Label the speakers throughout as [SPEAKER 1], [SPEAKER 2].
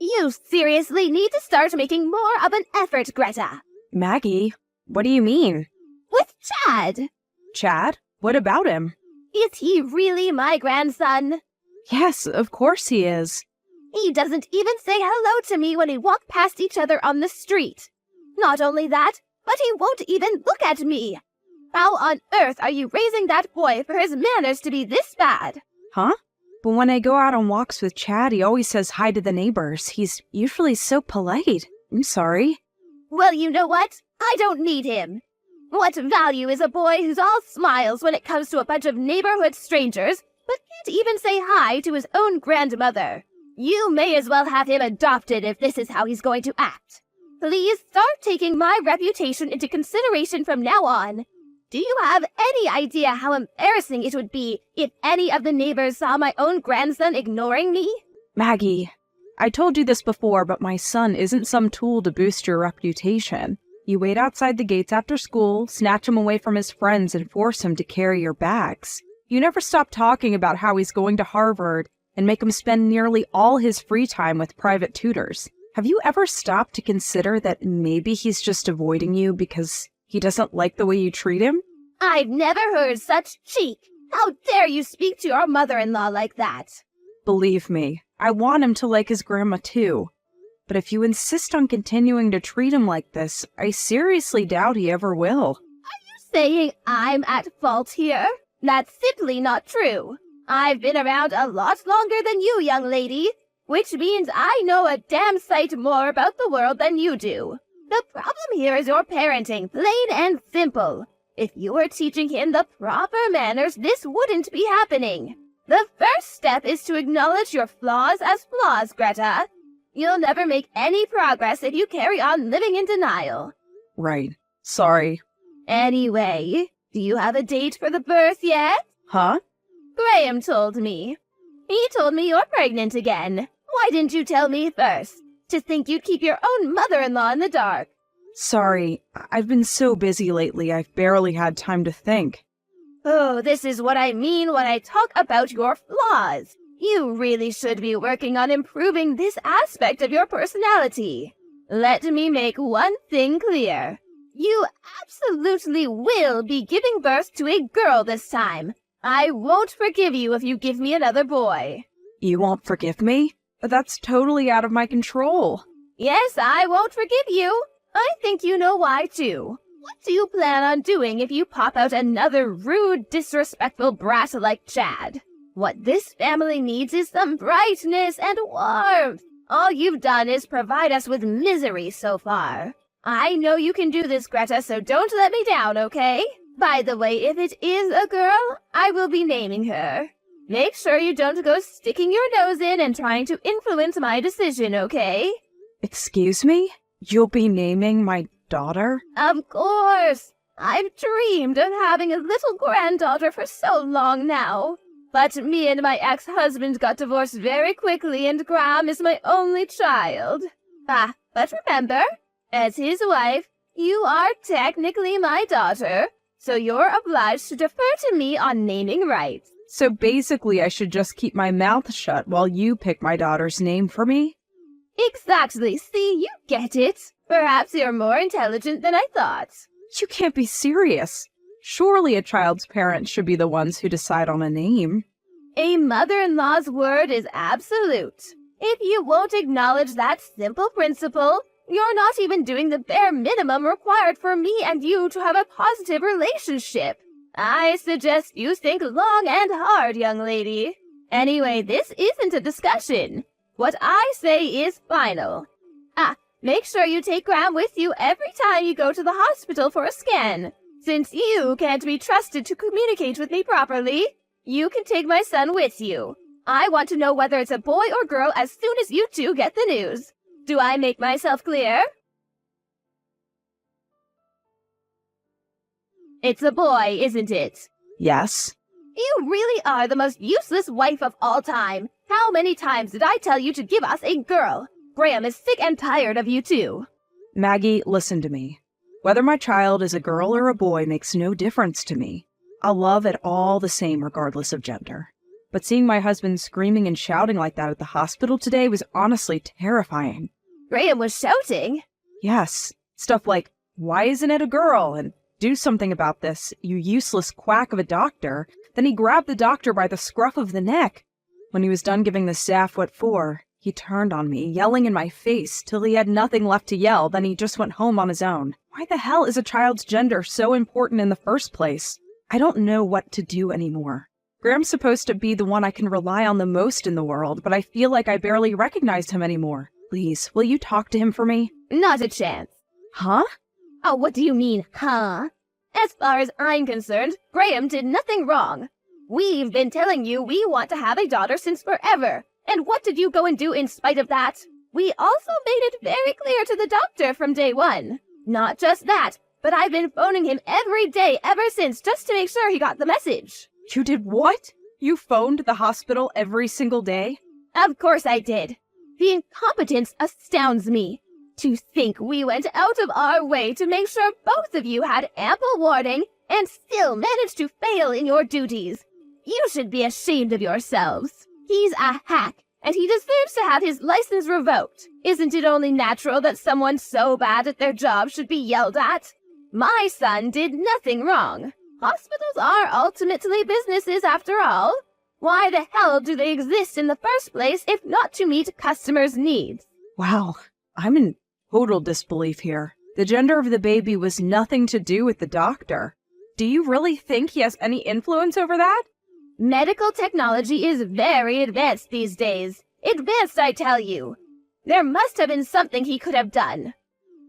[SPEAKER 1] You seriously need to start making more of an effort, Greta.
[SPEAKER 2] Maggie, what do you mean?
[SPEAKER 1] With Chad.
[SPEAKER 2] Chad? What about him?
[SPEAKER 1] Is he really my grandson?
[SPEAKER 2] Yes, of course he is.
[SPEAKER 1] He doesn't even say hello to me when we walk past each other on the street. Not only that, but he won't even look at me. How on earth are you raising that boy for his manners to be this bad?
[SPEAKER 2] Huh? But when I go out on walks with Chad, he always says hi to the neighbors. He's usually so polite. I'm sorry.
[SPEAKER 1] Well, you know what? I don't need him. What value is a boy who's all smiles when it comes to a bunch of neighborhood strangers, but can't even say hi to his own grandmother? You may as well have him adopted if this is how he's going to act. Please start taking my reputation into consideration from now on. Do you have any idea how embarrassing it would be if any of the neighbors saw my own grandson ignoring me?
[SPEAKER 2] Maggie, I told you this before, but my son isn't some tool to boost your reputation. You wait outside the gates after school, snatch him away from his friends, and force him to carry your bags. You never stop talking about how he's going to Harvard and make him spend nearly all his free time with private tutors. Have you ever stopped to consider that maybe he's just avoiding you because he doesn't like the way you treat him?
[SPEAKER 1] I've never heard such cheek. How dare you speak to your mother-in-law like that?
[SPEAKER 2] Believe me, I want him to like his grandma too. But if you insist on continuing to treat him like this, I seriously doubt he ever will.
[SPEAKER 1] Are you saying I'm at fault here? That's simply not true. I've been around a lot longer than you, young lady, which means I know a damn sight more about the world than you do. The problem here is your parenting, plain and simple. If you were teaching him the proper manners, this wouldn't be happening. The first step is to acknowledge your flaws as flaws, Greta. You'll never make any progress if you carry on living in denial.
[SPEAKER 2] Right. Sorry.
[SPEAKER 1] Anyway, do you have a date for the birth yet?
[SPEAKER 2] Huh?
[SPEAKER 1] Graham told me. He told me you're pregnant again. Why didn't you tell me first? To think you'd keep your own mother-in-law in the dark.
[SPEAKER 2] Sorry, I've been so busy lately, I've barely had time to think.
[SPEAKER 1] Oh, this is what I mean when I talk about your flaws. You really should be working on improving this aspect of your personality. Let me make one thing clear. You absolutely will be giving birth to a girl this time. I won't forgive you if you give me another boy.
[SPEAKER 2] You won't forgive me? That's totally out of my control.
[SPEAKER 1] Yes, I won't forgive you. I think you know why, too. What do you plan on doing if you pop out another rude, disrespectful brat like Chad? What this family needs is some brightness and warmth. All you've done is provide us with misery so far. I know you can do this, Greta, so don't let me down, okay? By the way, if it is a girl, I will be naming her. Make sure you don't go sticking your nose in and trying to influence my decision, okay?
[SPEAKER 2] Excuse me? You'll be naming my daughter?
[SPEAKER 1] Of course. I've dreamed of having a little granddaughter for so long now. But me and my ex-husband got divorced very quickly and Graham is my only child. But remember, as his wife, you are technically my daughter, so you're obliged to defer to me on naming rights.
[SPEAKER 2] So basically I should just keep my mouth shut while you pick my daughter's name for me?
[SPEAKER 1] Exactly. See, you get it. Perhaps you're more intelligent than I thought.
[SPEAKER 2] You can't be serious. Surely a child's parents should be the ones who decide on a name.
[SPEAKER 1] A mother-in-law's word is absolute. If you won't acknowledge that simple principle, you're not even doing the bare minimum required for me and you to have a positive relationship. I suggest you think long and hard, young lady. Anyway, this isn't a discussion. What I say is final. Make sure you take Graham with you every time you go to the hospital for a scan. Since you can't be trusted to communicate with me properly, you can take my son with you. I want to know whether it's a boy or girl as soon as you two get the news. Do I make myself clear? It's a boy, isn't it?
[SPEAKER 2] Yes.
[SPEAKER 1] You really are the most useless wife of all time. How many times did I tell you to give us a girl? Graham is sick and tired of you too.
[SPEAKER 2] Maggie, listen to me. Whether my child is a girl or a boy makes no difference to me. I'll love it all the same regardless of gender. But seeing my husband screaming and shouting like that at the hospital today was honestly terrifying.
[SPEAKER 1] Graham was shouting.
[SPEAKER 2] Yes, stuff like, "Why isn't it a girl?" and "Do something about this, you useless quack of a doctor." Then he grabbed the doctor by the scruff of the neck. When he was done giving the staff what for, he turned on me, yelling in my face till he had nothing left to yell. Then he just went home on his own. Why the hell is a child's gender so important in the first place? I don't know what to do anymore. Graham's supposed to be the one I can rely on the most in the world, but I feel like I barely recognized him anymore. Please, will you talk to him for me?
[SPEAKER 1] Not a chance.
[SPEAKER 2] Huh?
[SPEAKER 1] Oh, what do you mean, huh? As far as I'm concerned, Graham did nothing wrong. We've been telling you we want to have a daughter since forever. And what did you go and do in spite of that? We also made it very clear to the doctor from day one. Not just that, but I've been phoning him every day ever since just to make sure he got the message.
[SPEAKER 2] You did what? You phoned the hospital every single day?
[SPEAKER 1] Of course I did. The incompetence astounds me. To think we went out of our way to make sure both of you had ample warning and still managed to fail in your duties. You should be ashamed of yourselves. He's a hack, and he deserves to have his license revoked. Isn't it only natural that someone so bad at their job should be yelled at? My son did nothing wrong. Hospitals are ultimately businesses after all. Why the hell do they exist in the first place if not to meet customers' needs?
[SPEAKER 2] Wow, I'm in total disbelief here. The gender of the baby was nothing to do with the doctor. Do you really think he has any influence over that?
[SPEAKER 1] Medical technology is very advanced these days. Advanced, I tell you. There must have been something he could have done.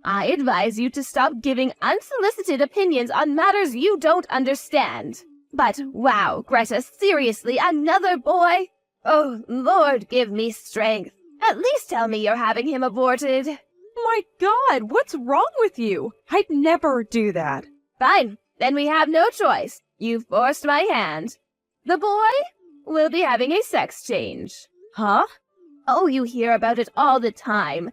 [SPEAKER 1] I advise you to stop giving unsolicited opinions on matters you don't understand. But wow, Greta, seriously, another boy? Oh, Lord, give me strength. At least tell me you're having him aborted.
[SPEAKER 2] My God, what's wrong with you? I'd never do that.
[SPEAKER 1] Fine, then we have no choice. You've forced my hand. The boy will be having a sex change.
[SPEAKER 2] Huh?
[SPEAKER 1] Oh, you hear about it all the time.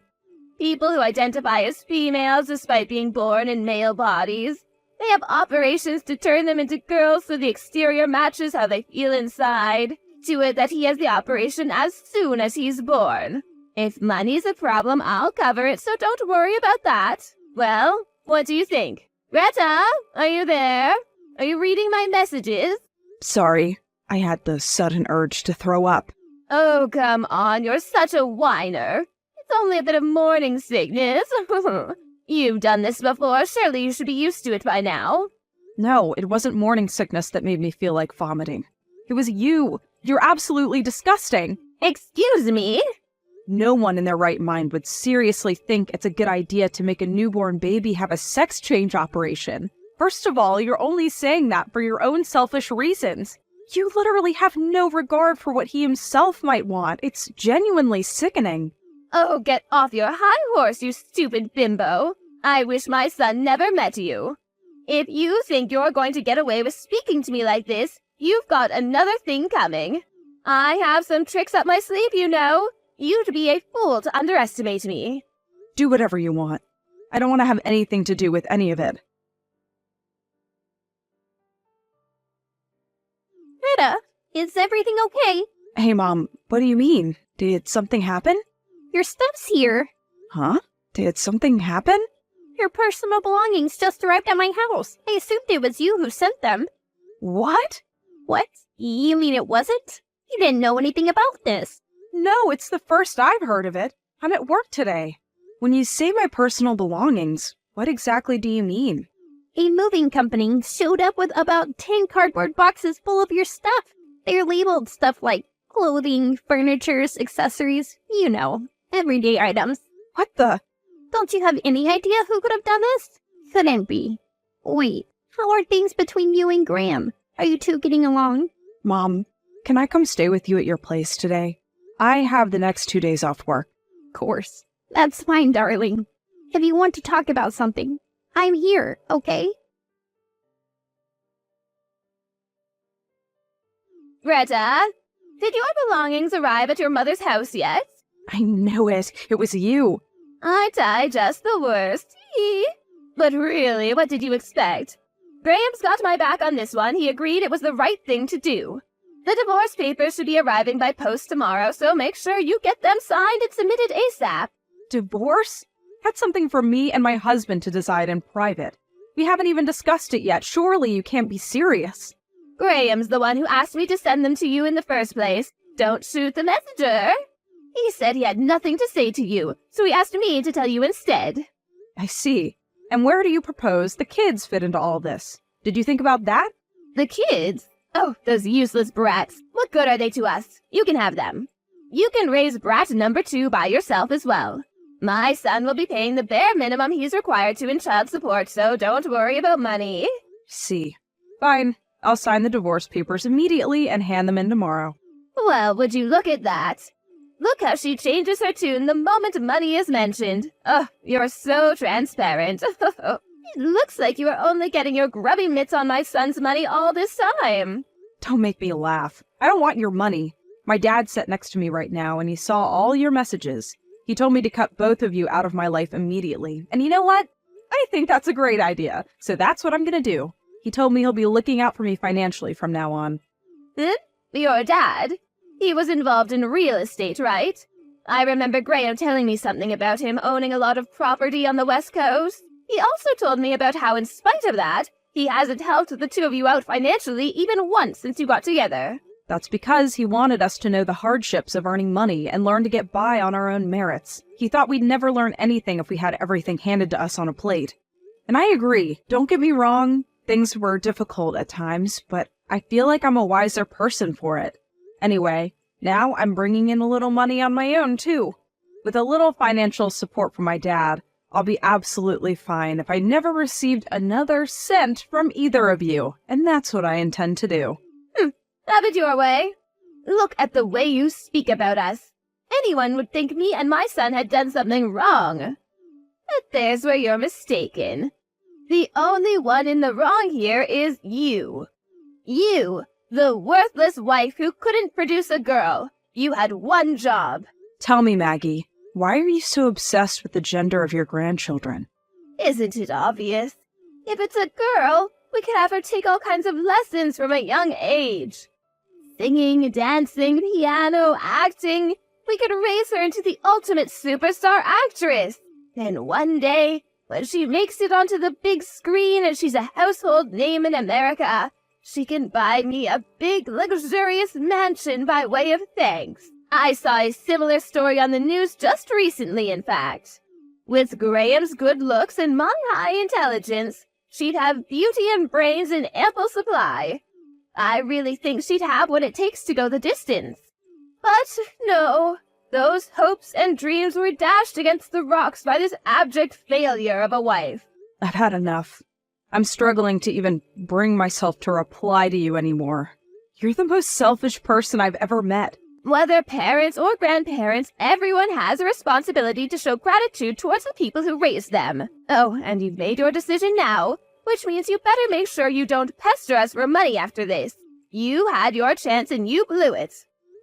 [SPEAKER 1] People who identify as females despite being born in male bodies. They have operations to turn them into girls so the exterior matches how they feel inside. To it that he has the operation as soon as he's born. If money's a problem, I'll cover it, so don't worry about that. Well, what do you think? Greta, are you there? Are you reading my messages?
[SPEAKER 2] Sorry, I had the sudden urge to throw up.
[SPEAKER 1] Oh, come on, you're such a whiner. It's only a bit of morning sickness. You've done this before, surely you should be used to it by now.
[SPEAKER 2] No, it wasn't morning sickness that made me feel like vomiting. It was you. You're absolutely disgusting.
[SPEAKER 1] Excuse me?
[SPEAKER 2] No one in their right mind would seriously think it's a good idea to make a newborn baby have a sex change operation. First of all, you're only saying that for your own selfish reasons. You literally have no regard for what he himself might want. It's genuinely sickening.
[SPEAKER 1] Oh, get off your high horse, you stupid bimbo. I wish my son never met you. If you think you're going to get away with speaking to me like this, you've got another thing coming. I have some tricks up my sleeve, you know. You'd be a fool to underestimate me.
[SPEAKER 2] Do whatever you want. I don't want to have anything to do with any of it.
[SPEAKER 1] Greta, is everything okay?
[SPEAKER 2] Hey, Mom, what do you mean? Did something happen?
[SPEAKER 1] Your stuff's here.
[SPEAKER 2] Huh? Did something happen?
[SPEAKER 1] Your personal belongings just arrived at my house. I assumed it was you who sent them.
[SPEAKER 2] What?
[SPEAKER 1] What? You mean it wasn't? You didn't know anything about this.
[SPEAKER 2] No, it's the first I've heard of it. I'm at work today. When you say my personal belongings, what exactly do you mean?
[SPEAKER 1] A moving company showed up with about 10 cardboard boxes full of your stuff. They're labeled stuff like clothing, furniture, accessories, you know, everyday items.
[SPEAKER 2] What the?
[SPEAKER 1] Don't you have any idea who could have done this? Couldn't be. Wait, how are things between you and Graham? Are you two getting along?
[SPEAKER 2] Mom, can I come stay with you at your place today? I have the next 2 days off work.
[SPEAKER 1] Of course. That's fine, darling. If you want to talk about something, I'm here, okay? Greta, did your belongings arrive at your mother's house yet?
[SPEAKER 2] I knew it. It was you.
[SPEAKER 1] Aren't I just the worst? But really, what did you expect? Graham's got my back on this one. He agreed it was the right thing to do. The divorce papers should be arriving by post tomorrow, so make sure you get them signed and submitted ASAP.
[SPEAKER 2] Divorce? That's something for me and my husband to decide in private. We haven't even discussed it yet. Surely you can't be serious.
[SPEAKER 1] Graham's the one who asked me to send them to you in the first place. Don't shoot the messenger. He said he had nothing to say to you, so he asked me to tell you instead.
[SPEAKER 2] I see. And where do you propose the kids fit into all this? Did you think about that?
[SPEAKER 1] The kids? Oh, those useless brats. What good are they to us? You can have them. You can raise brat number 2 by yourself as well. My son will be paying the bare minimum he's required to in child support, so don't worry about money.
[SPEAKER 2] See. Fine. I'll sign the divorce papers immediately and hand them in tomorrow.
[SPEAKER 1] Well, would you look at that? Look how she changes her tune the moment money is mentioned. Oh, you're so transparent. It looks like you are only getting your grubby mitts on my son's money all this time.
[SPEAKER 2] Don't make me laugh. I don't want your money. My dad sat next to me right now and he saw all your messages. He told me to cut both of you out of my life immediately. And you know what? I think that's a great idea. So that's what I'm gonna do. He told me he'll be looking out for me financially from now on.
[SPEAKER 1] Your dad? He was involved in real estate, right? I remember Graham telling me something about him owning a lot of property on the West Coast. He also told me about how, in spite of that, he hasn't helped the two of you out financially even once since you got together.
[SPEAKER 2] That's because he wanted us to know the hardships of earning money and learn to get by on our own merits. He thought we'd never learn anything if we had everything handed to us on a plate. And I agree. Don't get me wrong. Things were difficult at times, but I feel like I'm a wiser person for it. Anyway, now I'm bringing in a little money on my own, too. With a little financial support from my dad, I'll be absolutely fine if I never received another cent from either of you, and that's what I intend to do.
[SPEAKER 1] Have it your way. Look at the way you speak about us. Anyone would think me and my son had done something wrong. But there's where you're mistaken. The only one in the wrong here is you. You, the worthless wife who couldn't produce a girl. You had one job.
[SPEAKER 2] Tell me, Maggie, why are you so obsessed with the gender of your grandchildren?
[SPEAKER 1] Isn't it obvious? If it's a girl, we could have her take all kinds of lessons from a young age. Singing, dancing, piano, acting. We could raise her into the ultimate superstar actress. Then one day, when she makes it onto the big screen and she's a household name in America, she can buy me a big, luxurious mansion by way of thanks. I saw a similar story on the news just recently, in fact. With Graham's good looks and my high intelligence, she'd have beauty and brains in ample supply. I really think she'd have what it takes to go the distance. But no, those hopes and dreams were dashed against the rocks by this abject failure of a wife.
[SPEAKER 2] I've had enough. I'm struggling to even bring myself to reply to you anymore. You're the most selfish person I've ever met.
[SPEAKER 1] Whether parents or grandparents, everyone has a responsibility to show gratitude towards the people who raised them. Oh, and you've made your decision now, which means you better make sure you don't pester us for money after this. You had your chance and you blew it.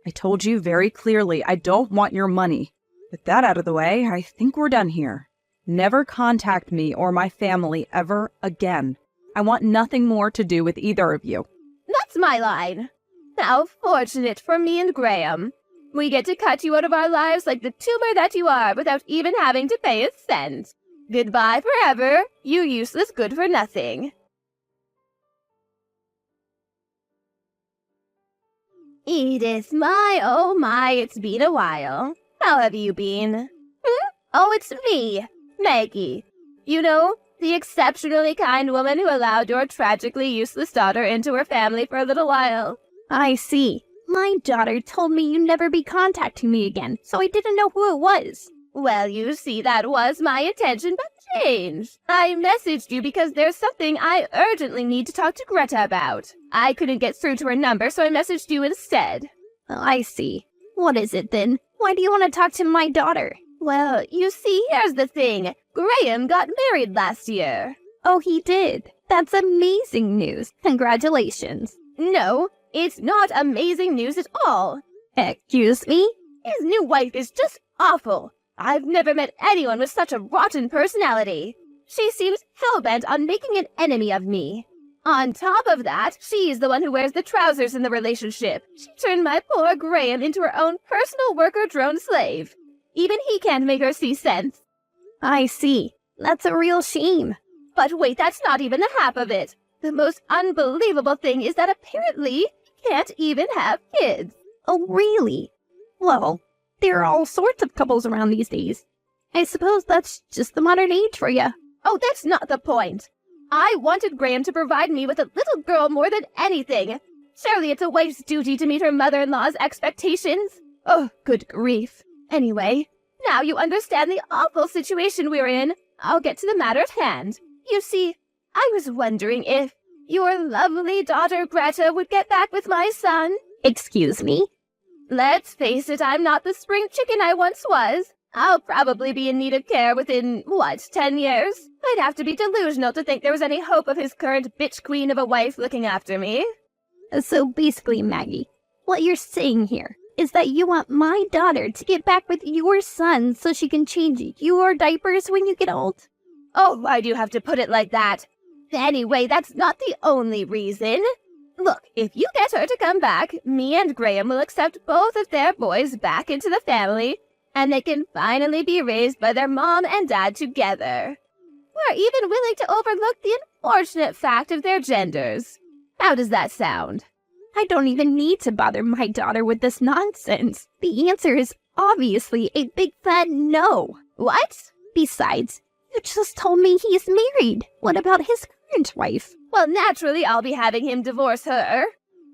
[SPEAKER 2] I told you very clearly I don't want your money. With that out of the way, I think we're done here. Never contact me or my family ever again. I want nothing more to do with either of you.
[SPEAKER 1] That's my line. How fortunate for me and Graham. We get to cut you out of our lives like the tumor that you are without even having to pay a cent. Goodbye forever, you useless good-for-nothing. Edith, oh my, it's been a while. How have you been? Oh, it's me, Maggie. You know, the exceptionally kind woman who allowed your tragically useless daughter into her family for a little while.
[SPEAKER 3] I see. My daughter told me you'd never be contacting me again, so I didn't know who it was.
[SPEAKER 1] Well, you see, that was my intention, but changed. I messaged you because there's something I urgently need to talk to Greta about. I couldn't get through to her number, so I messaged you instead.
[SPEAKER 3] Oh, I see. What is it then? Why do you want to talk to my daughter?
[SPEAKER 1] Well, you see, here's the thing. Graham got married last year.
[SPEAKER 3] Oh, he did? That's amazing news. Congratulations.
[SPEAKER 1] No, it's not amazing news at all.
[SPEAKER 3] Excuse me?
[SPEAKER 1] His new wife is just awful. I've never met anyone with such a rotten personality. She seems hell-bent on making an enemy of me. On top of that, she's the one who wears the trousers in the relationship. She turned my poor Graham into her own personal worker drone slave. Even he can't make her see sense.
[SPEAKER 3] I see. That's a real shame.
[SPEAKER 1] But wait, that's not even the half of it. The most unbelievable thing is that apparently he can't even have kids.
[SPEAKER 3] Oh, really? Well, there are all sorts of couples around these days. I suppose that's just the modern age for you.
[SPEAKER 1] Oh, that's not the point. I wanted Graham to provide me with a little girl more than anything. Surely it's a wife's duty to meet her mother-in-law's expectations. Oh, good grief. Anyway, now you understand the awful situation we're in. I'll get to the matter at hand. You see, I was wondering if your lovely daughter Greta would get back with my son.
[SPEAKER 3] Excuse me?
[SPEAKER 1] Let's face it, I'm not the spring chicken I once was. I'll probably be in need of care within, 10 years? I'd have to be delusional to think there was any hope of his current bitch queen of a wife looking after me.
[SPEAKER 3] So basically, Maggie, what you're saying here is that you want my daughter to get back with your son so she can change your diapers when you get old?
[SPEAKER 1] Oh, why do you have to put it like that? Anyway, that's not the only reason. Look, if you get her to come back, me and Graham will accept both of their boys back into the family, and they can finally be raised by their mom and dad together. We're even willing to overlook the unfortunate fact of their genders. How does that sound?
[SPEAKER 3] I don't even need to bother my daughter with this nonsense. The answer is obviously a big fat no.
[SPEAKER 1] What?
[SPEAKER 3] Besides, you just told me he's married. What about his current wife?
[SPEAKER 1] Well, naturally, I'll be having him divorce her.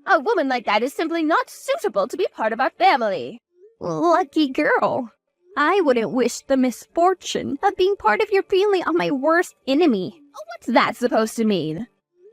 [SPEAKER 1] A woman like that is simply not suitable to be part of our family.
[SPEAKER 3] Lucky girl. I wouldn't wish the misfortune of being part of your family on my worst enemy.
[SPEAKER 1] What's that supposed to mean?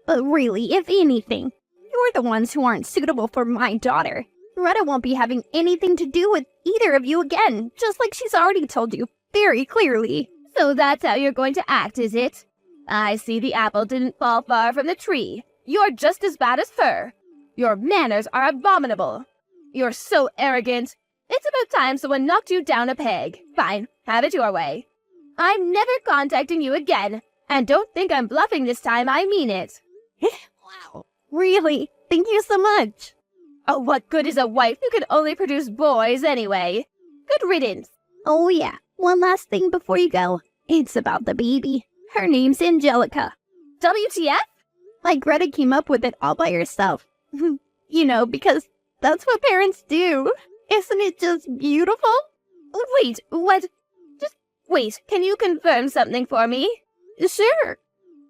[SPEAKER 3] But really, if anything, you're the ones who aren't suitable for my daughter. Greta won't be having anything to do with either of you again, just like she's already told you very clearly.
[SPEAKER 1] So that's how you're going to act, is it? I see the apple didn't fall far from the tree. You're just as bad as her. Your manners are abominable. You're so arrogant. It's about time someone knocked you down a peg. Fine, have it your way. I'm never contacting you again. And don't think I'm bluffing this time, I mean it.
[SPEAKER 3] Wow. Really? Thank you so much.
[SPEAKER 1] Oh, what good is a wife who can only produce boys anyway? Good riddance.
[SPEAKER 3] Oh yeah, one last thing before you go. It's about the baby. Her name's Angelica.
[SPEAKER 1] WTF?
[SPEAKER 3] Like Greta came up with it all by herself. You know, because that's what parents do. Isn't it just beautiful?
[SPEAKER 1] Wait, what? Just wait, can you confirm something for me?
[SPEAKER 3] Sure.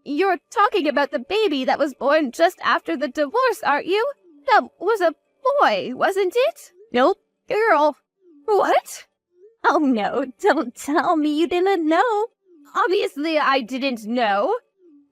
[SPEAKER 1] You're talking about the baby that was born just after the divorce, aren't you? That was a boy, wasn't it?
[SPEAKER 3] Nope, girl.
[SPEAKER 1] What?
[SPEAKER 3] Oh no, don't tell me you didn't know.
[SPEAKER 1] Obviously I didn't know.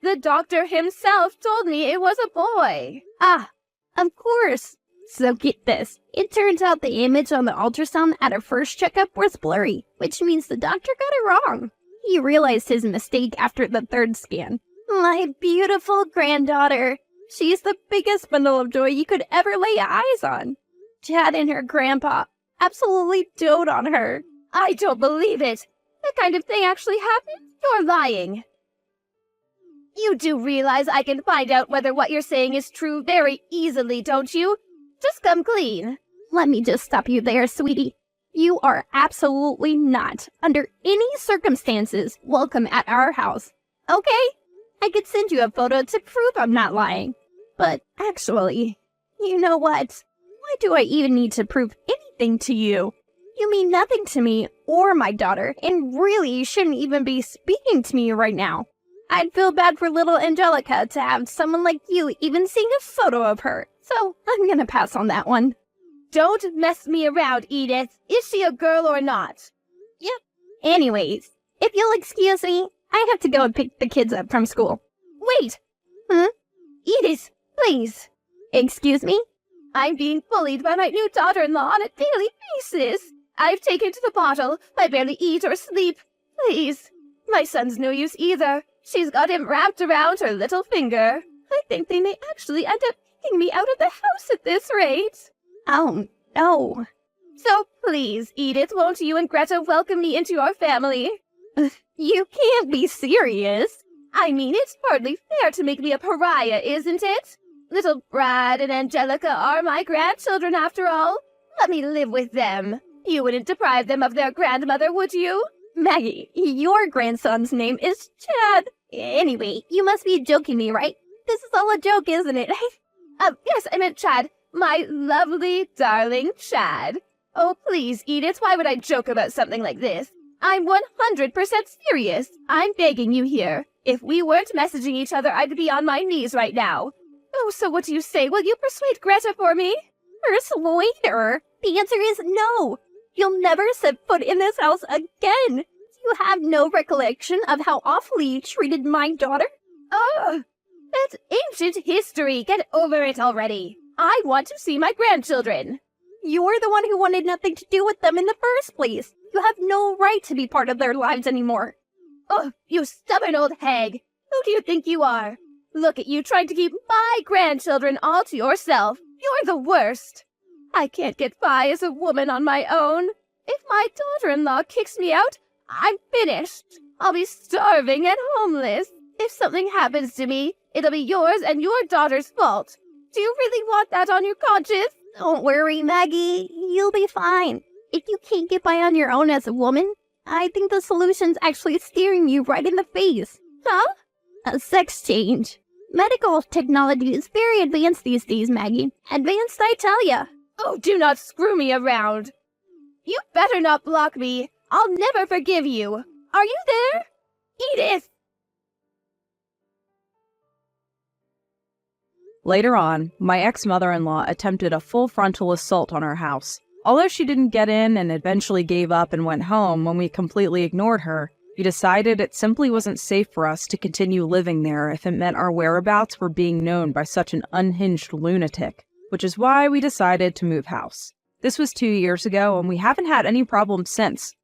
[SPEAKER 1] The doctor himself told me it was a boy.
[SPEAKER 3] Ah, of course. So get this. It turns out the image on the ultrasound at her first checkup was blurry, which means the doctor got it wrong. He realized his mistake after the third scan. My beautiful granddaughter. She's the biggest bundle of joy you could ever lay eyes on. Chad and her grandpa absolutely dote on her.
[SPEAKER 1] I don't believe it. That kind of thing actually happened? You're lying. You do realize I can find out whether what you're saying is true very easily, don't you? Just come clean.
[SPEAKER 3] Let me just stop you there, sweetie. You are absolutely not, under any circumstances, welcome at our house. Okay? I could send you a photo to prove I'm not lying. But actually, you know what? Why do I even need to prove anything to you? You mean nothing to me or my daughter, and really you shouldn't even be speaking to me right now. I'd feel bad for little Angelica to have someone like you even seeing a photo of her, so I'm gonna pass on that one.
[SPEAKER 1] Don't mess me around, Edith. Is she a girl or not?
[SPEAKER 3] Yep. Anyways, if you'll excuse me, I have to go and pick the kids up from school.
[SPEAKER 1] Wait!
[SPEAKER 3] Huh?
[SPEAKER 1] Edith, please.
[SPEAKER 3] Excuse me?
[SPEAKER 1] I'm being bullied by my new daughter-in-law on a daily basis. I've taken to the bottle. I barely eat or sleep. Please. My son's no use either. She's got him wrapped around her little finger. I think they may actually end up kicking me out of the house at this rate.
[SPEAKER 3] Oh, no.
[SPEAKER 1] So please, Edith, won't you and Greta welcome me into your family?
[SPEAKER 3] You can't be serious.
[SPEAKER 1] I mean, it's hardly fair to make me a pariah, isn't it? Little Brad and Angelica are my grandchildren, after all. Let me live with them. You wouldn't deprive them of their grandmother, would you?
[SPEAKER 3] Maggie, your grandson's name is Chad. Anyway, you must be joking me, right? This is all a joke, isn't it?
[SPEAKER 1] Yes, I meant Chad. My lovely, darling Chad. Oh, please, Edith, why would I joke about something like this? I'm 100% serious. I'm begging you here. If we weren't messaging each other, I'd be on my knees right now. Oh, so what do you say? Will you persuade Greta for me?
[SPEAKER 3] Persuade her? The answer is no. You'll never set foot in this house again. You have no recollection of how awfully you treated my daughter?
[SPEAKER 1] Oh, that's ancient history. Get over it already. I want to see my grandchildren.
[SPEAKER 3] You're the one who wanted nothing to do with them in the first place. You have no right to be part of their lives anymore.
[SPEAKER 1] Oh, you stubborn old hag. Who do you think you are? Look at you trying to keep my grandchildren all to yourself. You're the worst. I can't get by as a woman on my own. If my daughter-in-law kicks me out, I'm finished. I'll be starving and homeless. If something happens to me, it'll be yours and your daughter's fault. Do you really want that on your conscience?
[SPEAKER 3] Don't worry, Maggie. You'll be fine. If you can't get by on your own as a woman, I think the solution's actually staring you right in the face.
[SPEAKER 1] Huh?
[SPEAKER 3] A sex change. Medical technology is very advanced these days, Maggie. Advanced, I tell ya.
[SPEAKER 1] Oh, do not screw me around. You better not block me. I'll never forgive you. Are you there? Edith!
[SPEAKER 2] Later on, my ex-mother-in-law attempted a full frontal assault on our house. Although she didn't get in and eventually gave up and went home when we completely ignored her, we decided it simply wasn't safe for us to continue living there if it meant our whereabouts were being known by such an unhinged lunatic, which is why we decided to move house. This was 2 years ago, and we haven't had any problems since.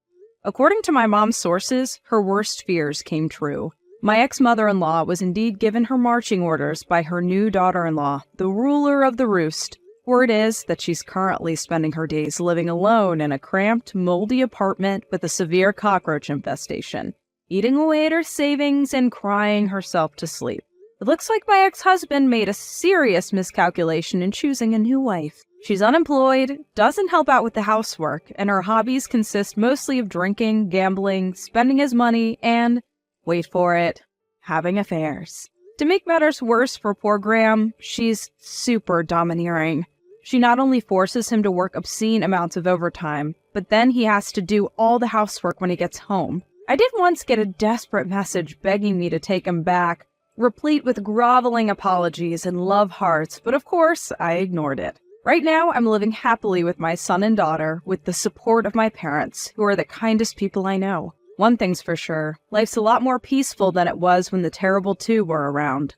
[SPEAKER 2] According to my mom's sources, her worst fears came true. My ex-mother-in-law was indeed given her marching orders by her new daughter-in-law, the ruler of the roost. Word is that she's currently spending her days living alone in a cramped, moldy apartment with a severe cockroach infestation, eating away at her savings and crying herself to sleep. It looks like my ex-husband made a serious miscalculation in choosing a new wife. She's unemployed, doesn't help out with the housework, and her hobbies consist mostly of drinking, gambling, spending his money, and, wait for it, having affairs. To make matters worse for poor Graham, she's super domineering. She not only forces him to work obscene amounts of overtime, but then he has to do all the housework when he gets home. I did once get a desperate message begging me to take him back, replete with groveling apologies and love hearts, but of course, I ignored it. Right now, I'm living happily with my son and daughter, with the support of my parents, who are the kindest people I know. One thing's for sure, life's a lot more peaceful than it was when the terrible two were around.